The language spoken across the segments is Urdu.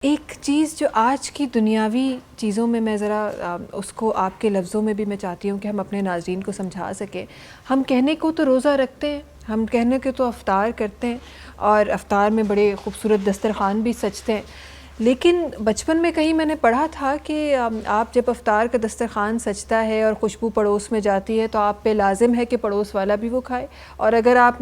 ایک چیز جو آج کی دنیاوی چیزوں میں میں ذرا اس کو آپ کے لفظوں میں بھی میں چاہتی ہوں کہ ہم اپنے ناظرین کو سمجھا سکیں. ہم کہنے کو تو روزہ رکھتے ہیں, ہم کہنے کے تو افطار کرتے ہیں اور افطار میں بڑے خوبصورت دسترخوان بھی سجتے ہیں, لیکن بچپن میں کہیں میں نے پڑھا تھا کہ آپ جب افطار کا دسترخوان سجتا ہے اور خوشبو پڑوس میں جاتی ہے تو آپ پہ لازم ہے کہ پڑوس والا بھی وہ کھائے, اور اگر آپ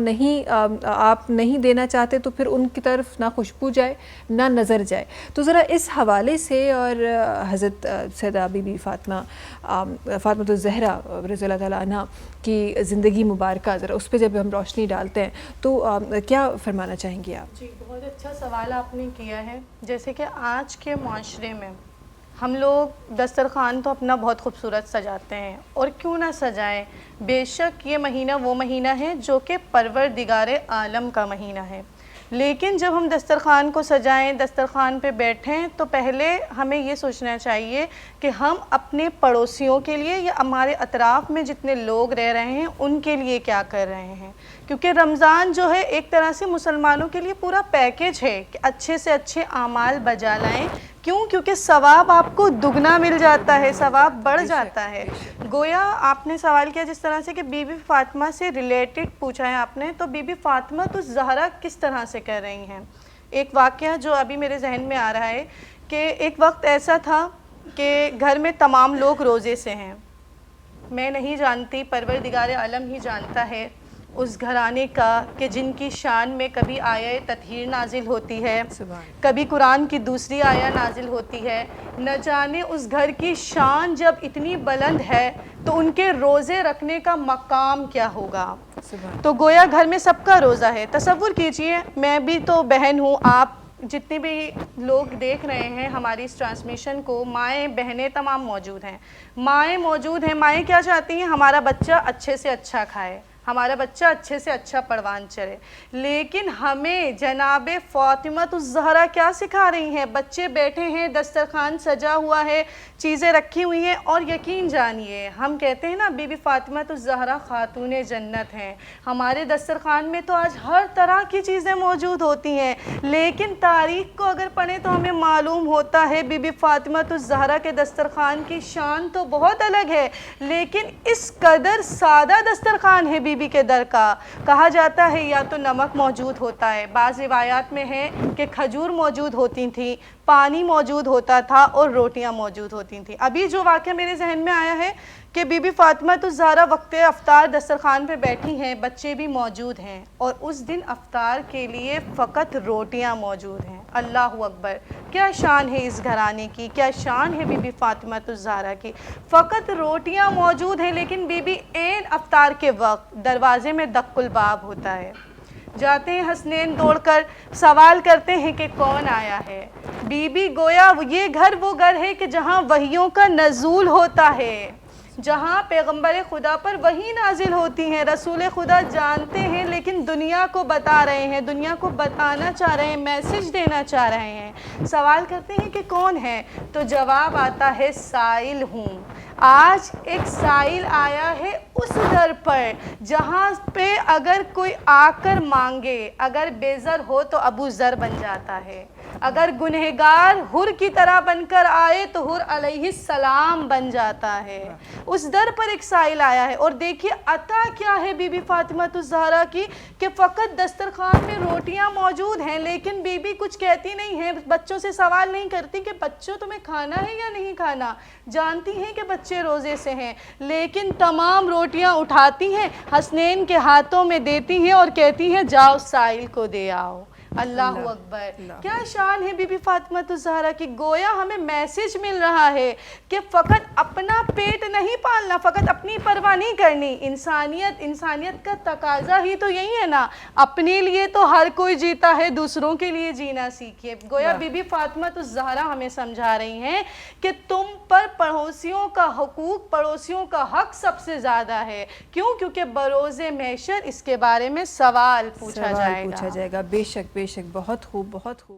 نہیں دینا چاہتے تو پھر ان کی طرف نہ خوشبو جائے نہ نظر جائے. تو ذرا اس حوالے سے اور حضرت سیدہ بی بی فاطمۃ الزہرا رضی اللہ تعالیٰ عنہ کی زندگی مبارکہ, ذرا اس پہ جب ہم روشنی ڈالتے ہیں تو کیا فرمانا چاہیں گی آپ؟ جی, بہت اچھا سوال آپ نے کیا ہے. جیسے کہ آج کے معاشرے میں ہم لوگ دسترخوان تو اپنا بہت خوبصورت سجاتے ہیں, اور کیوں نہ سجائیں, بے شک یہ مہینہ وہ مہینہ ہے جو کہ پروردگار عالم کا مہینہ ہے. لیکن جب ہم دسترخوان کو سجائیں, دسترخوان پہ بیٹھیں, تو پہلے ہمیں یہ سوچنا چاہیے کہ ہم اپنے پڑوسیوں کے لیے یا ہمارے اطراف میں جتنے لوگ رہ رہے ہیں ان کے لیے کیا کر رہے ہیں. کیونکہ رمضان جو ہے ایک طرح سے مسلمانوں کے لیے پورا پیکیج ہے کہ اچھے سے اچھے اعمال بجا لائیں. کیوں؟ کیونکہ ثواب آپ کو دگنا مل جاتا ہے, ثواب بڑھ جاتا ہے. گویا آپ نے سوال کیا جس طرح سے کہ بی بی فاطمہ سے ریلیٹڈ پوچھا ہے آپ نے, تو بی بی فاطمہ تو زہرا کس طرح سے کر رہی ہیں. ایک واقعہ جو ابھی میرے ذہن میں آ رہا ہے کہ ایک وقت ایسا تھا کہ گھر میں تمام لوگ روزے سے ہیں. میں نہیں جانتی, پروردگار عالم ہی جانتا ہے اس گھرانے کا کہ جن کی شان میں کبھی آیہ تطہیر نازل ہوتی ہے, کبھی قرآن کی دوسری آیہ نازل ہوتی ہے. نہ جانے اس گھر کی شان جب اتنی بلند ہے تو ان کے روزے رکھنے کا مقام کیا ہوگا. تو گویا گھر میں سب کا روزہ ہے. تصور کیجئے, میں بھی تو بہن ہوں, آپ جتنے بھی لوگ دیکھ رہے ہیں ہماری اس ٹرانسمیشن کو, مائیں بہنیں تمام موجود ہیں. مائیں موجود ہیں, مائیں کیا چاہتی ہیں, ہمارا بچہ اچھے سے اچھا کھائے, ہمارا بچہ اچھے سے اچھا پروان چڑھے. لیکن ہمیں جناب فاطمۃ الزہرا کیا سکھا رہی ہیں؟ بچے بیٹھے ہیں, دسترخوان سجا ہوا ہے, چیزیں رکھی ہوئی ہیں, اور یقین جانیے ہم کہتے ہیں نا بی بی فاطمۃ الزہرا خاتون جنت ہیں. ہمارے دسترخوان میں تو آج ہر طرح کی چیزیں موجود ہوتی ہیں, لیکن تاریخ کو اگر پڑھیں تو ہمیں معلوم ہوتا ہے بی بی فاطمۃ الزہرا کے دسترخوان کی شان تو بہت الگ ہے, لیکن اس قدر سادہ دسترخوان ہے بی بی کے در کا. کہا جاتا ہے یا تو نمک موجود ہوتا ہے, بعض روایات میں ہے کہ کھجور موجود ہوتی تھیں, پانی موجود ہوتا تھا, اور روٹیاں موجود ہوتی تھیں. ابھی جو واقعہ میرے ذہن میں آیا ہے کہ بی بی فاطمۃ الزہرا وقت افطار دسترخوان پہ بیٹھی ہیں, بچے بھی موجود ہیں, اور اس دن افطار کے لیے فقط روٹیاں موجود ہیں. اللہ اکبر, کیا شان ہے اس گھرانے کی, کیا شان ہے بی بی فاطمۃ الزہرا کی. فقط روٹیاں موجود ہیں, لیکن بی بی عین افطار کے وقت دروازے میں دق الباب ہوتا ہے. جاتے ہیں حسنین دوڑ کر, سوال کرتے ہیں کہ کون آیا ہے. بی بی گویا یہ گھر وہ گھر ہے کہ جہاں وحیوں کا نزول ہوتا ہے, جہاں پیغمبر خدا پر وحی نازل ہوتی ہیں, رسول خدا جانتے ہیں لیکن دنیا کو بتا رہے ہیں, دنیا کو بتانا چاہ رہے ہیں, میسج دینا چاہ رہے ہیں. سوال کرتے ہیں کہ کون ہے, تو جواب آتا ہے سائل ہوں. آج ایک سائل آیا ہے اس در پر جہاں پہ اگر کوئی آ کر مانگے, اگر بے زر ہو تو ابو ذر بن جاتا ہے, اگر گنہگار حر کی طرح بن کر آئے تو حر علیہ السلام بن جاتا ہے. اس در پر ایک سائل آیا ہے, اور دیکھیے عطا کیا ہے بی بی فاطمۃ الزہرا کی کہ فقط دسترخوان میں روٹیاں موجود ہیں, لیکن بی بی کچھ کہتی نہیں ہے, بچوں سے سوال نہیں کرتی کہ بچوں تمہیں کھانا ہے یا نہیں کھانا, جانتی ہیں کہ بچے روزے سے ہیں, لیکن تمام روٹیاں اٹھاتی ہیں, حسنین کے ہاتھوں میں دیتی ہیں اور کہتی ہیں جاؤ سائل کو دے آؤ. اللہ اکبر, کیا شان ہے بی بی فاطمۃ الزہرا کی. گویا ہمیں میسج مل رہا ہے کہ فقط اپنا پیٹ نہیں پالنا, فقط اپنی پرواہ نہیں کرنی. انسانیت کا تقاضا ہی تو یہی ہے نا, اپنے لیے تو ہر کوئی جیتا ہے, دوسروں کے لیے جینا سیکھیے. گویا بی بی فاطمۃ الزہرا ہمیں سمجھا رہی ہیں کہ تم پر پڑوسیوں کا حقوق, پڑوسیوں کا حق سب سے زیادہ ہے. کیوں؟ کیونکہ بروز محشر اس کے بارے میں سوال پوچھا جائے گا. بے شک بے شک, بہت خوب بہت خوب.